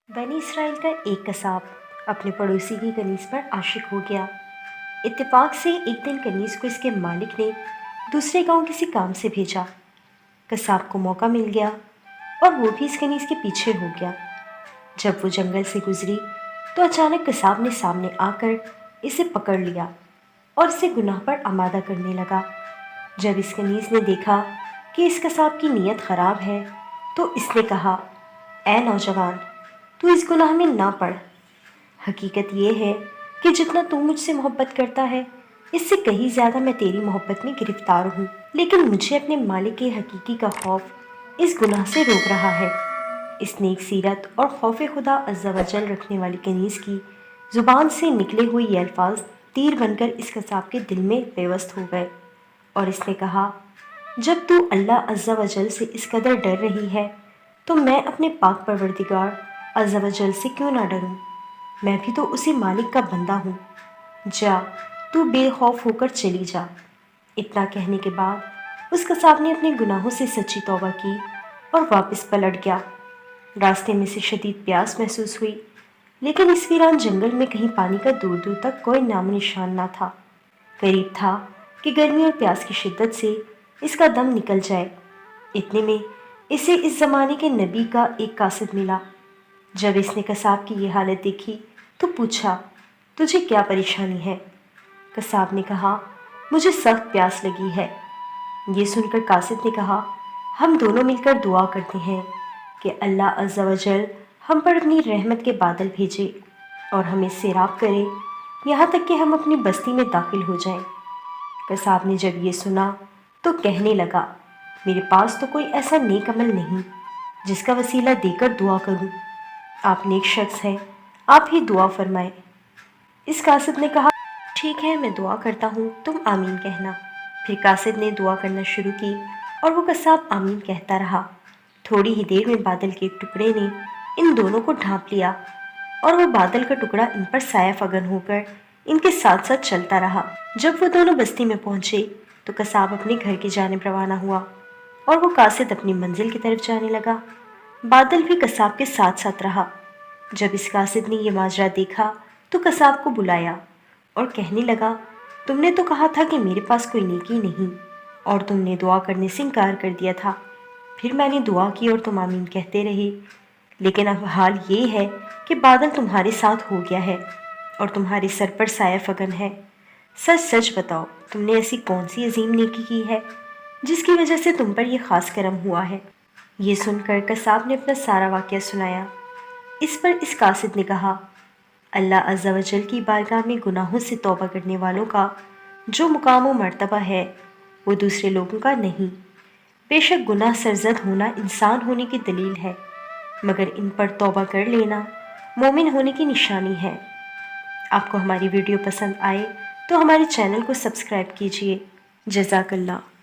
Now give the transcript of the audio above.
बनी इसराइल का एक कसाब अपने पड़ोसी की कनीज पर आशिक हो गया। इत्तेफाक से एक दिन कनीज को इसके मालिक ने दूसरे गांव किसी काम से भेजा। कसाब को मौका मिल गया और वो भी इस कनीज के पीछे हो गया। जब वो जंगल से गुजरी तो अचानक कसाब ने सामने आकर इसे पकड़ लिया और इसे गुनाह पर आमादा करने लगा। जब इस कनीज ने देखा कि इस कसाब की नीयत खराब है तो इसने कहा, ऐ नौजवान, तू इस गुनाह में ना पड़। हकीकत ये है कि जितना तू मुझसे मोहब्बत करता है इससे कहीं ज़्यादा मैं तेरी मोहब्बत में गिरफ्तार हूँ, लेकिन मुझे अपने मालिक के हकीकी का खौफ इस गुनाह से रोक रहा है। इस नेक सीरत और खौफ खुदा अज़्ज़ा वजल रखने वाली कनीज़ की ज़ुबान से निकले हुए ये अल्फाज तीर बनकर इस कसाब के दिल में पेवस्त हो गए और इसने कहा, जब तू अल्लाह अज़्ज़ा वजल से इस कदर डर रही है तो मैं अपने पाक परवरदिगार अज़्ज़ा वजल से क्यों ना डरूं? मैं भी तो उसी मालिक का बंदा हूँ। जा, तू बेखौफ होकर चली जा। इतना कहने के बाद उस कसाब ने अपने गुनाहों से सच्ची तौबा की और वापस पलट गया। रास्ते में से शदीद प्यास महसूस हुई, लेकिन इस वीरान जंगल में कहीं पानी का दूर दूर तक कोई नामो निशान ना था। करीब था कि गर्मी और प्यास की शिद्दत से इसका दम निकल जाए। इतने में इसे इस ज़माने के नबी का एक कासिद मिला। जब इसने कसाब की ये हालत देखी तो पूछा, तुझे क्या परेशानी है? कसाब ने कहा, मुझे सख्त प्यास लगी है। ये सुनकर कासिद ने कहा, हम दोनों मिलकर दुआ करते हैं कि अल्लाह अज़्ज़ा वजल हम पर अपनी रहमत के बादल भेजे और हमें सैराब करे यहाँ तक कि हम अपनी बस्ती में दाखिल हो जाएं। कसाब ने जब ये सुना तो कहने लगा, मेरे पास तो कोई ऐसा नेक अमल नहीं जिसका वसीला देकर दुआ करूं। आप नेक शख्स हैं, आप ही दुआ फरमाएं। इस कासिद ने कहा, ठीक है, मैं दुआ करता हूँ, तुम आमीन कहना। फिर कासिद ने दुआ करना शुरू की और वो कसाब आमीन कहता रहा। थोड़ी ही देर में बादल के एक टुकड़े ने इन दोनों को ढांप लिया और वो बादल का टुकड़ा इन पर साया फगन होकर इनके साथ साथ चलता रहा। जब वो दोनों बस्ती में पहुंचे तो कसाब अपने घर की जानिब रवाना हुआ और वो कासिद अपनी मंजिल की तरफ जाने लगा। बादल भी कसाब के साथ साथ रहा। जब इस कासिद ने यह माजरा देखा तो कसाब को बुलाया और कहने लगा, तुमने तो कहा था कि मेरे पास कोई नेकी नहीं और तुमने दुआ करने से इनकार कर दिया था। फिर मैंने दुआ की और तुम आमीन कहते रहे, लेकिन अब हाल ये है कि बादल तुम्हारे साथ हो गया है और तुम्हारे सर पर साया फगन है। सच सच बताओ, तुमने ऐसी कौन सी अजीम नेकी की है जिसकी वजह से तुम पर यह खास करम हुआ है? ये सुनकर कसाब ने अपना सारा वाक़या सुनाया। इस पर इस कासिद ने कहा, अल्लाह अज़्ज़ा वजल की बारगाह में गुनाहों से तौबा करने वालों का जो मुकाम व मर्तबा है वो दूसरे लोगों का नहीं। बेशक गुनाह सरजद होना इंसान होने की दलील है, मगर इन पर तौबा कर लेना मोमिन होने की निशानी है। आपको हमारी वीडियो पसंद आए तो हमारे चैनल को सब्सक्राइब कीजिए। जज़ाकल्लाह।